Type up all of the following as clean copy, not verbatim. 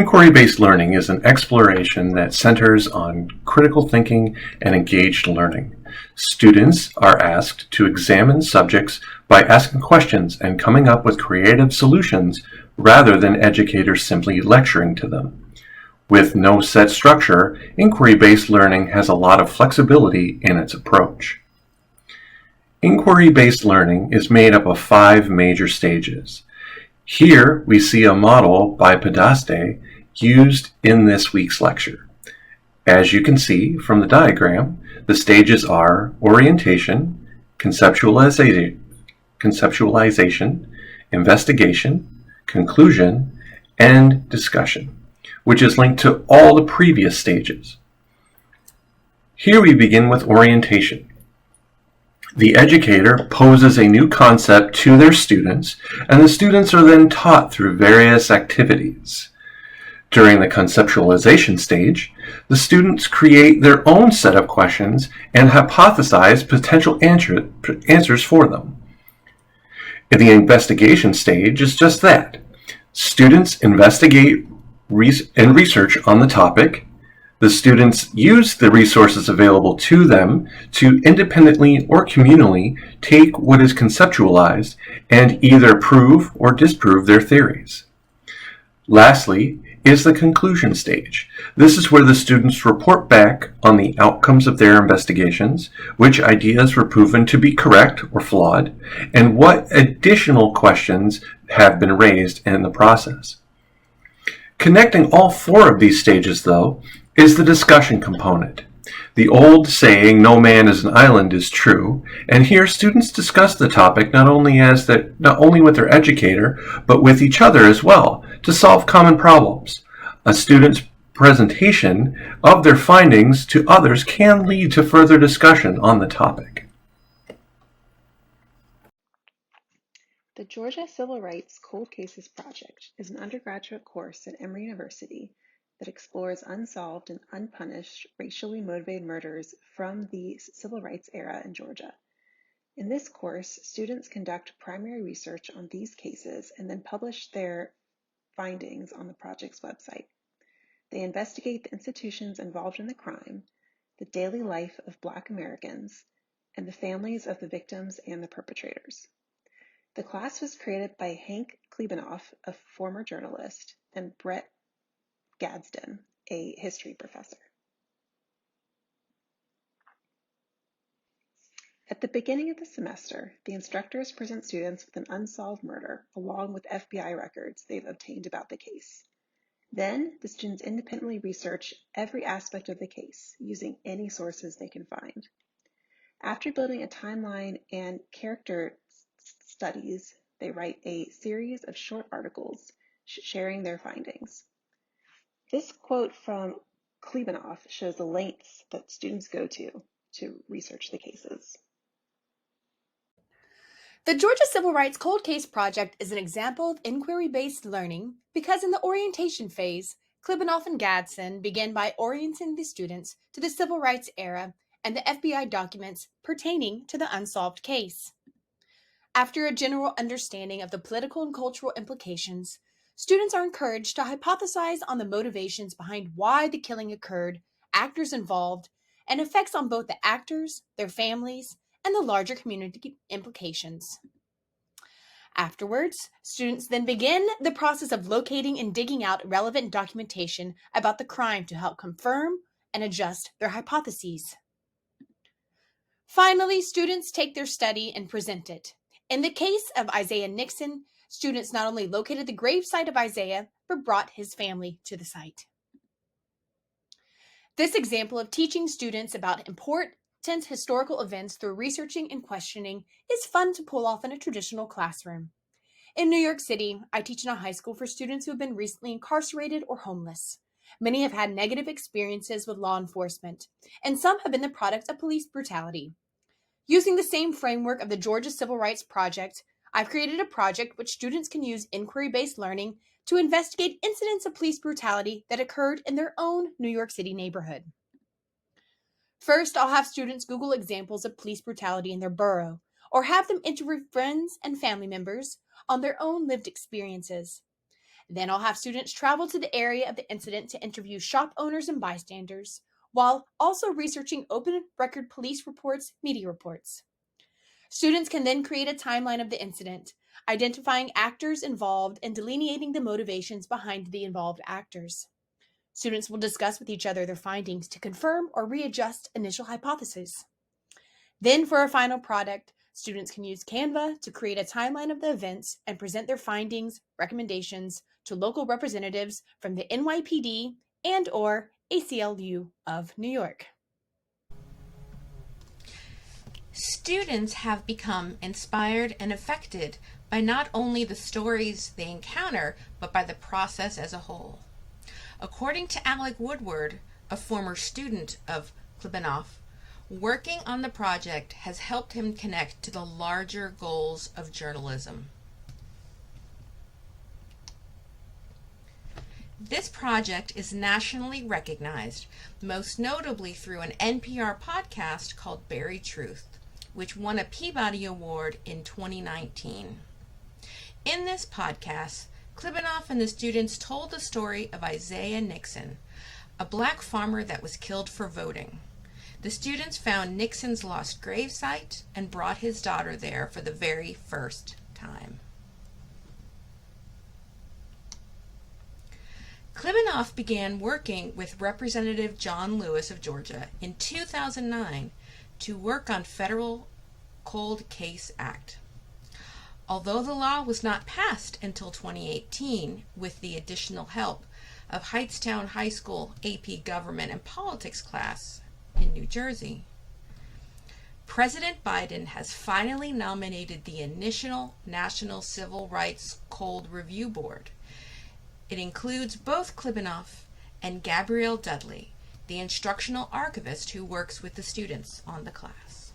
Inquiry-based learning is an exploration that centers on critical thinking and engaged learning. Students are asked to examine subjects by asking questions and coming up with creative solutions rather than educators simply lecturing to them. With no set structure, inquiry-based learning has a lot of flexibility in its approach. Inquiry-based learning is made up of 5 major stages. Here we see a model by Podeste used in this week's lecture. As you can see from the diagram, the stages are orientation, conceptualization, investigation, conclusion, and discussion, which is linked to all the previous stages. Here we begin with orientation. The educator poses a new concept to their students, and the students are then taught through various activities. During the conceptualization stage, the students create their own set of questions and hypothesize potential answers for them. In the investigation stage is just that. Students investigate and research on the topic. The students use the resources available to them to independently or communally take what is conceptualized and either prove or disprove their theories. Lastly is the conclusion stage. This is where the students report back on the outcomes of their investigations, which ideas were proven to be correct or flawed, and what additional questions have been raised in the process. Connecting all 4 of these stages, though, is the discussion component. The old saying, "No man is an island," is true, and here students discuss the topic not only with their educator, but with each other as well, to solve common problems. A student's presentation of their findings to others can lead to further discussion on the topic. The Georgia Civil Rights Cold Cases Project is an undergraduate course at Emory University that explores unsolved and unpunished racially motivated murders from the civil rights era in Georgia. In this course, students conduct primary research on these cases and then publish their findings on the project's website. They investigate the institutions involved in the crime, the daily life of Black Americans, and the families of the victims and the perpetrators. The class was created by Hank Klebanoff, a former journalist, and Brett Gadsden, a history professor. At the beginning of the semester, the instructors present students with an unsolved murder along with FBI records they've obtained about the case. Then, the students independently research every aspect of the case using any sources they can find. After building a timeline and character studies, they write a series of short articles sharing their findings. This quote from Klebanoff shows the lengths that students go to research the cases. The Georgia Civil Rights Cold Case Project is an example of inquiry-based learning because in the orientation phase, Klebanoff and Gadsden begin by orienting the students to the civil rights era and the FBI documents pertaining to the unsolved case. After a general understanding of the political and cultural implications, students are encouraged to hypothesize on the motivations behind why the killing occurred, actors involved, and effects on both the actors, their families, and the larger community implications. Afterwards, students then begin the process of locating and digging out relevant documentation about the crime to help confirm and adjust their hypotheses. Finally, students take their study and present it. In the case of Isaiah Nixon, students not only located the gravesite of Isaiah, but brought his family to the site. This example of teaching students about important historical events through researching and questioning is fun to pull off in a traditional classroom. In New York City, I teach in a high school for students who have been recently incarcerated or homeless. Many have had negative experiences with law enforcement, and some have been the product of police brutality. Using the same framework of the Georgia Civil Rights Project, I've created a project which students can use inquiry-based learning to investigate incidents of police brutality that occurred in their own New York City neighborhood. First, I'll have students Google examples of police brutality in their borough, or have them interview friends and family members on their own lived experiences. Then I'll have students travel to the area of the incident to interview shop owners and bystanders, while also researching open record police reports, media reports. Students can then create a timeline of the incident, identifying actors involved and delineating the motivations behind the involved actors. Students will discuss with each other their findings to confirm or readjust initial hypotheses. Then, for a final product, students can use Canva to create a timeline of the events and present their findings, recommendations to local representatives from the NYPD and/or ACLU of New York. Students have become inspired and affected by not only the stories they encounter, but by the process as a whole. According to Alec Woodward, a former student of Klibanoff, working on the project has helped him connect to the larger goals of journalism. This project is nationally recognized, most notably through an NPR podcast called Buried Truth, which won a Peabody Award in 2019. In this podcast, Klibanoff and the students told the story of Isaiah Nixon, a black farmer that was killed for voting. The students found Nixon's lost gravesite and brought his daughter there for the very first time. Klibanoff began working with Representative John Lewis of Georgia in 2009 to work on Federal Cold Case Act. Although the law was not passed until 2018 with the additional help of Hightstown High School AP Government and Politics class in New Jersey, President Biden has finally nominated the initial National Civil Rights Cold Review Board. It includes both Klibanoff and Gabrielle Dudley, the instructional archivist who works with the students on the class.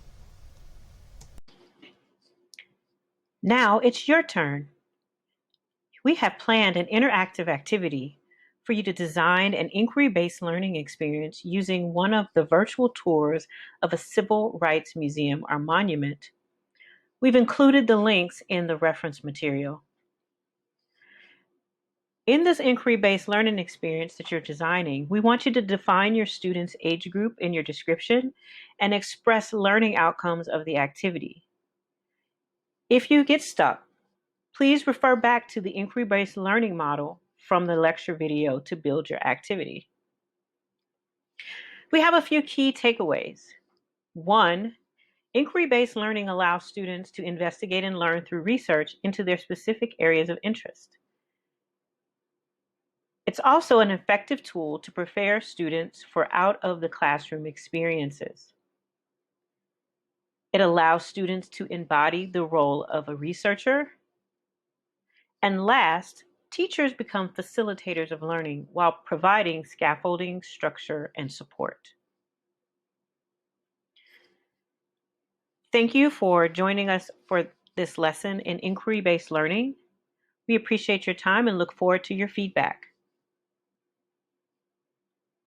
Now it's your turn. We have planned an interactive activity for you to design an inquiry-based learning experience using one of the virtual tours of a civil rights museum or monument. We've included the links in the reference material. In this inquiry-based learning experience that you're designing, we want you to define your student's age group in your description and express learning outcomes of the activity. If you get stuck, please refer back to the inquiry-based learning model from the lecture video to build your activity. We have a few key takeaways. 1, inquiry-based learning allows students to investigate and learn through research into their specific areas of interest. It's also an effective tool to prepare students for out-of-the-classroom experiences. It allows students to embody the role of a researcher. And last, teachers become facilitators of learning while providing scaffolding, structure, and support. Thank you for joining us for this lesson in inquiry-based learning. We appreciate your time and look forward to your feedback.